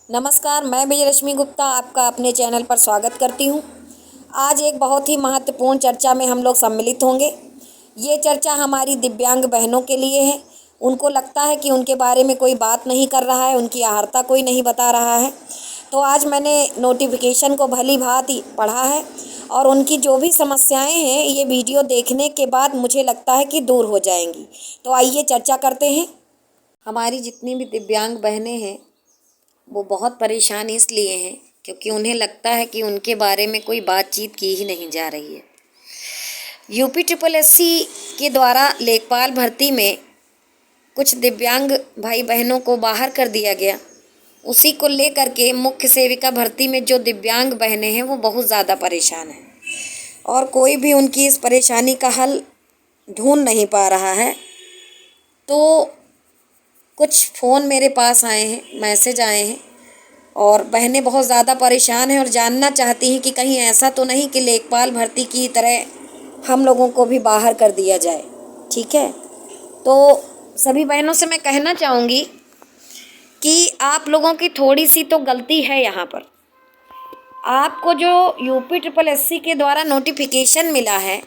नमस्कार, मैं विजयलक्ष्मी गुप्ता आपका अपने चैनल पर स्वागत करती हूँ। आज एक बहुत ही महत्वपूर्ण चर्चा में हम लोग सम्मिलित होंगे। ये चर्चा हमारी दिव्यांग बहनों के लिए है। उनको लगता है कि उनके बारे में कोई बात नहीं कर रहा है, उनकी अर्हता कोई नहीं बता रहा है। तो आज मैंने नोटिफिकेशन को भली भांति पढ़ा है और उनकी जो भी समस्याएं हैं ये वीडियो देखने के बाद मुझे लगता है कि दूर हो जाएंगी। तो आइए चर्चा करते हैं। हमारी जितनी भी दिव्यांग बहनें हैं वो बहुत परेशान इसलिए हैं क्योंकि उन्हें लगता है कि उनके बारे में कोई बातचीत की ही नहीं जा रही है। यूपी के द्वारा लेखपाल भर्ती में कुछ दिव्यांग भाई बहनों को बाहर कर दिया गया। उसी को लेकर के मुख्य सेविका भर्ती में जो दिव्यांग बहनें हैं वो बहुत ज़्यादा परेशान हैं और कोई भी उनकी इस परेशानी का हल ढूंढ नहीं पा रहा है। तो कुछ फ़ोन मेरे पास आए हैं, मैसेज आए हैं और बहनें बहुत ज़्यादा परेशान हैं और जानना चाहती हैं कि कहीं ऐसा तो नहीं कि लेखपाल भर्ती की तरह हम लोगों को भी बाहर कर दिया जाए। ठीक है, तो सभी बहनों से मैं कहना चाहूँगी कि आप लोगों की थोड़ी सी तो गलती है यहाँ पर। आपको जो यूपी के द्वारा नोटिफिकेशन मिला है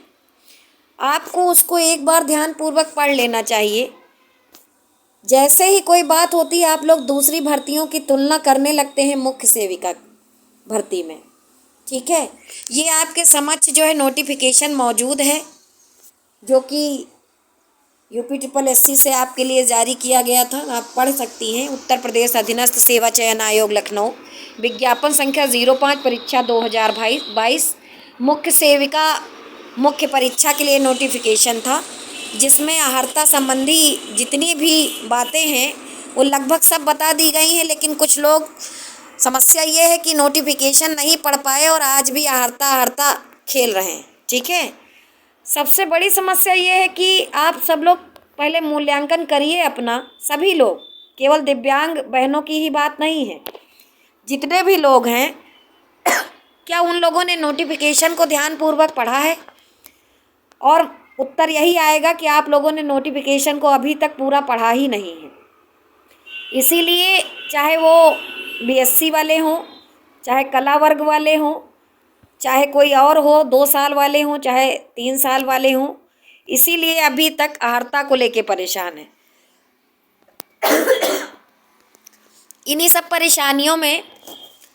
आपको उसको एक बार ध्यानपूर्वक पढ़ लेना चाहिए। जैसे ही कोई बात होती है आप लोग दूसरी भर्तियों की तुलना करने लगते हैं मुख्य सेविका भर्ती में। ठीक है, ये आपके समक्ष जो है नोटिफिकेशन मौजूद है जो कि यूपी से आपके लिए जारी किया गया था, आप पढ़ सकती हैं। उत्तर प्रदेश अधीनस्थ सेवा चयन आयोग लखनऊ, विज्ञापन संख्या 05 परीक्षा 2022 मुख्य सेविका मुख्य परीक्षा के लिए नोटिफिकेशन था जिसमें अर्हता संबंधी जितनी भी बातें हैं वो लगभग सब बता दी गई हैं। लेकिन कुछ लोग समस्या ये है कि नोटिफिकेशन नहीं पढ़ पाए और आज भी अर्हता खेल रहे हैं। ठीक है, सबसे बड़ी समस्या ये है कि आप सब लोग पहले मूल्यांकन करिए अपना। सभी लोग, केवल दिव्यांग बहनों की ही बात नहीं है, जितने भी लोग हैं क्या उन लोगों ने नोटिफिकेशन को ध्यानपूर्वक पढ़ा है? और उत्तर यही आएगा कि आप लोगों ने नोटिफिकेशन को अभी तक पूरा पढ़ा ही नहीं है। इसीलिए चाहे वो बीएससी वाले हों, चाहे कला वर्ग वाले हों, चाहे कोई और हो, 2 साल वाले हों, चाहे 3 साल वाले हों, इसीलिए अभी तक अर्हता को लेके परेशान है। इन्हीं सब परेशानियों में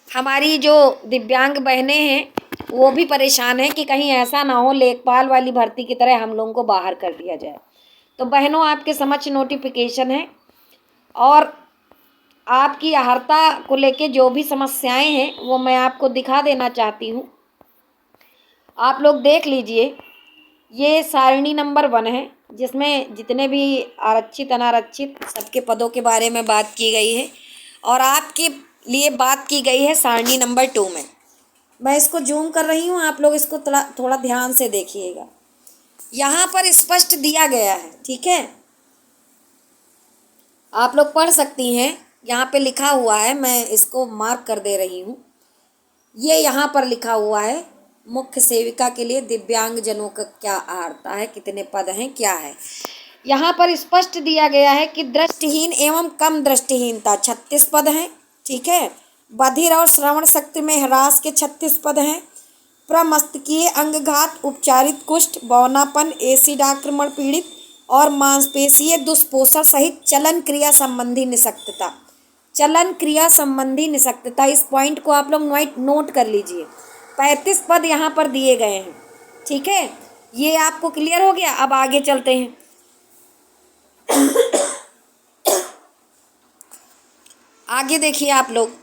हमारी जो दिव्यांग बहनें हैं वो भी परेशान है कि कहीं ऐसा ना हो लेखपाल वाली भर्ती की तरह हम लोगों को बाहर कर दिया जाए। तो बहनों, आपके समक्ष नोटिफिकेशन है और आपकी अर्हता को लेके जो भी समस्याएं हैं वो मैं आपको दिखा देना चाहती हूँ। आप लोग देख लीजिए, ये सारणी नंबर 1 है जिसमें जितने भी आरक्षित अनारक्षित सबके पदों के बारे में बात की गई है और आपके लिए बात की गई है सारणी नंबर 2 में। मैं इसको जूम कर रही हूँ, आप लोग इसको थोड़ा ध्यान से देखिएगा। यहाँ पर स्पष्ट दिया गया है। ठीक है, आप लोग पढ़ सकती हैं, यहाँ पे लिखा हुआ है, मैं इसको मार्क कर दे रही हूँ। ये यहाँ पर लिखा हुआ है मुख्य सेविका के लिए दिव्यांग जनों का क्या अर्हता है, कितने पद हैं, क्या है। यहाँ पर स्पष्ट दिया गया है कि दृष्टिहीन एवं कम दृष्टिहीनता 36 पद हैं। ठीक है, बधिर और श्रवण शक्ति में ह्रास के 36 पद हैं। प्रमस्तकीय अंगघात, उपचारित कुष्ठ, बौनापन, एसिड आक्रमण पीड़ित और मांसपेशीय दुष्पोषण सहित चलन क्रिया संबंधी निशक्तता। चलन क्रिया संबंधी निशक्तता, इस पॉइंट को आप लोग नोट कर लीजिए। 35 पद यहाँ पर दिए गए हैं। ठीक है, ये आपको क्लियर हो गया। अब आगे चलते हैं। आगे देखिए आप लोग,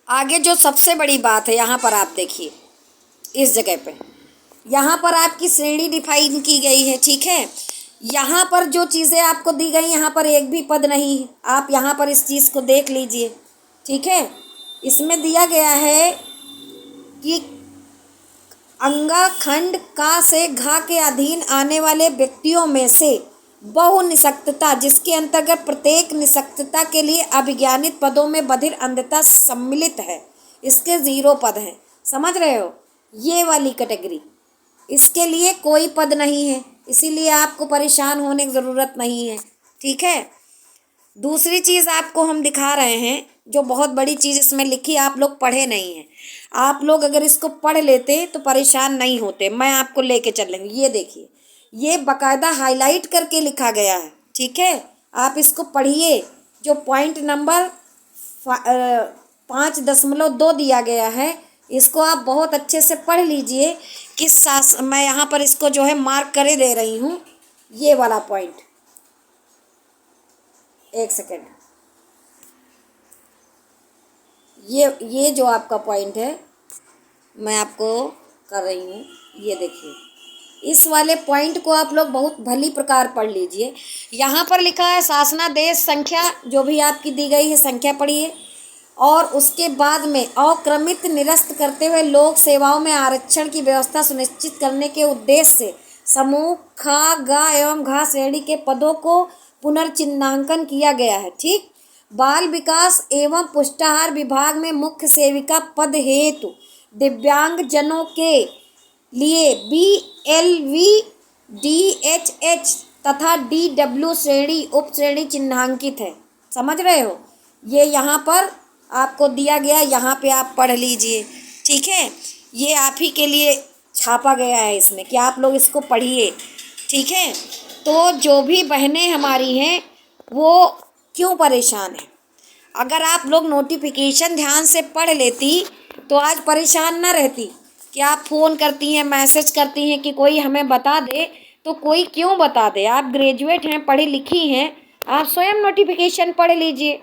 आगे जो सबसे बड़ी बात है यहाँ पर आप देखिए, इस जगह पे यहाँ पर आपकी श्रेणी डिफाइन की गई है। ठीक है, यहाँ पर जो चीज़ें आपको दी गई यहाँ पर एक भी पद नहीं है। आप यहाँ पर इस चीज़ को देख लीजिए। ठीक है, इसमें दिया गया है कि अंगा खंड का से घा के अधीन आने वाले व्यक्तियों में से बहु निशक्तता, जिसके अंतर्गत प्रत्येक निशक्तता के लिए अभिज्ञानित पदों में बधिर अंधता सम्मिलित है, इसके 0 पद हैं। समझ रहे हो, ये वाली कैटेगरी, इसके लिए कोई पद नहीं है, इसीलिए आपको परेशान होने की ज़रूरत नहीं है। ठीक है, दूसरी चीज़ आपको हम दिखा रहे हैं जो बहुत बड़ी चीज़ इसमें लिखी आप लोग पढ़े नहीं हैं। आप लोग अगर इसको पढ़ लेते तो परेशान नहीं होते। मैं आपको लेके चलेंगे। ये देखिए, ये बाकायदा हाईलाइट करके लिखा गया है, ठीक है। आप इसको पढ़िए। जो पॉइंट नंबर 5.2 दिया गया है, इसको आप बहुत अच्छे से पढ़ लीजिए। मैं यहाँ पर इसको जो है मार्क करे दे रही हूँ, ये वाला पॉइंट। एक सेकेंड, ये जो आपका पॉइंट है मैं आपको कर रही हूँ, ये देखिए। इस वाले पॉइंट को आप लोग बहुत भली प्रकार पढ़ लीजिए। यहाँ पर लिखा है शासनादेश संख्या, जो भी आपकी दी गई है संख्या पढ़िए, और उसके बाद में अक्रमित निरस्त करते हुए लोक सेवाओं में आरक्षण की व्यवस्था सुनिश्चित करने के उद्देश्य से समूह ख, ग एवं घ श्रेणी के पदों को पुनर्चिन्हांकन किया गया है, ठीक। बाल विकास एवं पुष्टाहार विभाग में मुख्य सेविका पद हेतु दिव्यांग जनों के लिए BLV, DHH तथा DW श्रेणी उप श्रेणी चिन्हांकित है। समझ रहे हो? ये यहाँ पर आपको दिया गया, यहाँ पे आप पढ़ लीजिए, ठीक है। ये आप ही के लिए छापा गया है इसमें कि आप लोग इसको पढ़िए, ठीक है। तो जो भी बहनें हमारी हैं वो क्यों परेशान हैं? अगर आप लोग नोटिफिकेशन ध्यान से पढ़ लेती तो आज परेशान ना रहती। कि आप फ़ोन करती हैं, मैसेज करती हैं कि कोई हमें बता दे, तो कोई क्यों बता दे? आप ग्रेजुएट हैं, पढ़ी लिखी हैं, आप स्वयं नोटिफिकेशन पढ़ लीजिए,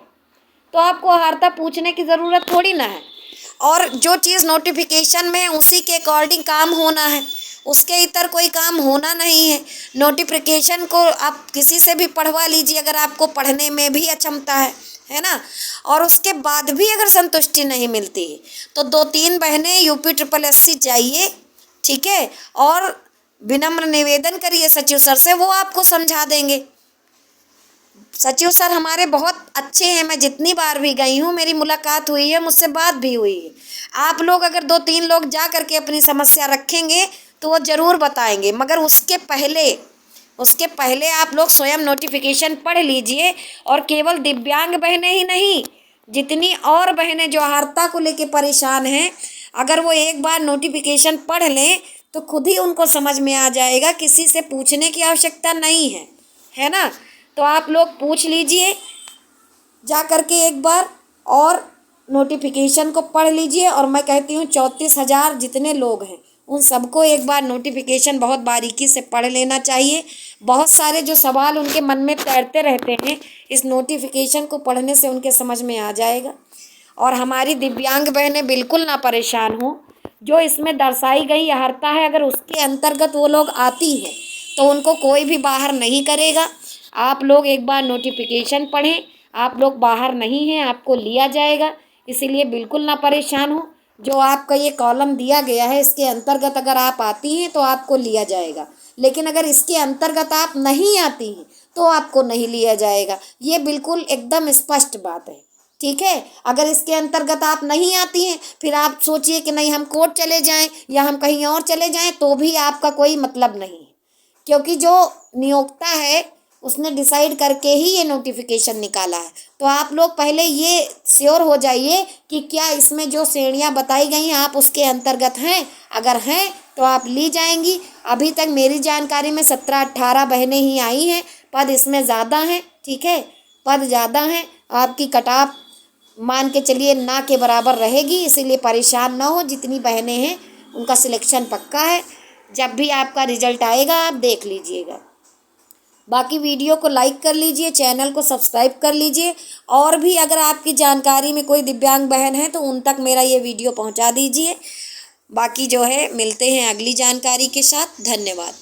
तो आपको हरता पूछने की ज़रूरत थोड़ी ना है। और जो चीज़ नोटिफिकेशन में उसी के अकॉर्डिंग काम होना है, उसके इतर कोई काम होना नहीं है। नोटिफिकेशन को आप किसी से भी पढ़वा लीजिए अगर आपको पढ़ने में भी अक्षमता है ना। और उसके बाद भी अगर संतुष्टि नहीं मिलती तो 2-3 बहनें UPSSC जाइए, ठीक है, और विनम्र निवेदन करिए सचिव सर से, वो आपको समझा देंगे। सचिव सर हमारे बहुत अच्छे हैं, मैं जितनी बार भी गई हूँ मेरी मुलाकात हुई है, मुझसे बात भी हुई है। आप लोग अगर 2-3 लोग जा करके अपनी समस्या रखेंगे तो वो ज़रूर बताएंगे, मगर उसके पहले आप लोग स्वयं नोटिफिकेशन पढ़ लीजिए। और केवल दिव्यांग बहनें ही नहीं, जितनी और बहनें जो अर्हता को लेके परेशान हैं, अगर वो एक बार नोटिफिकेशन पढ़ लें तो खुद ही उनको समझ में आ जाएगा, किसी से पूछने की आवश्यकता नहीं है ना। तो आप लोग पूछ लीजिए जा करके एक बार, और नोटिफिकेशन को पढ़ लीजिए। और मैं कहती हूँ 34,000 जितने लोग हैं उन सबको एक बार नोटिफिकेशन बहुत बारीकी से पढ़ लेना चाहिए। बहुत सारे जो सवाल उनके मन में तैरते रहते हैं, इस नोटिफिकेशन को पढ़ने से उनके समझ में आ जाएगा। और हमारी दिव्यांग बहनें बिल्कुल ना परेशान हों। जो इसमें दर्शाई गई अर्हता है, अगर उसके अंतर्गत वो लोग आती हैं तो उनको कोई भी बाहर नहीं करेगा। आप लोग एक बार नोटिफिकेशन पढ़ें, आप लोग बाहर नहीं हैं, आपको लिया जाएगा, इसीलिए बिल्कुल ना परेशान हो। जो आपका ये कॉलम दिया गया है इसके अंतर्गत अगर आप आती हैं तो आपको लिया जाएगा, लेकिन अगर इसके अंतर्गत आप नहीं आती हैं तो आपको नहीं लिया जाएगा। ये बिल्कुल एकदम स्पष्ट बात है, ठीक है। अगर इसके अंतर्गत आप नहीं आती हैं, फिर आप सोचिए कि नहीं हम कोर्ट चले जाएं या हम कहीं और चले जाएं, तो भी आपका कोई मतलब नहीं है, क्योंकि जो नियोक्ता है उसने डिसाइड करके ही ये नोटिफिकेशन निकाला है। तो आप लोग पहले ये श्योर हो जाइए कि क्या इसमें जो श्रेणियाँ बताई गई हैं आप उसके अंतर्गत हैं। अगर हैं तो आप ली जाएंगी। अभी तक मेरी जानकारी में 17-18 बहनें ही आई हैं। पद इसमें ज़्यादा हैं, ठीक है, पद ज़्यादा हैं। आपकी कटाप मान के चलिए ना के बराबर रहेगी, इसीलिए परेशान ना हो। जितनी बहनें हैं उनका सिलेक्शन पक्का है। जब भी आपका रिजल्ट आएगा आप देख लीजिएगा। बाकी वीडियो को लाइक कर लीजिए, चैनल को सब्सक्राइब कर लीजिए, और भी अगर आपकी जानकारी में कोई दिव्यांग बहन है तो उन तक मेरा ये वीडियो पहुंचा दीजिए। बाकी जो है मिलते हैं अगली जानकारी के साथ। धन्यवाद।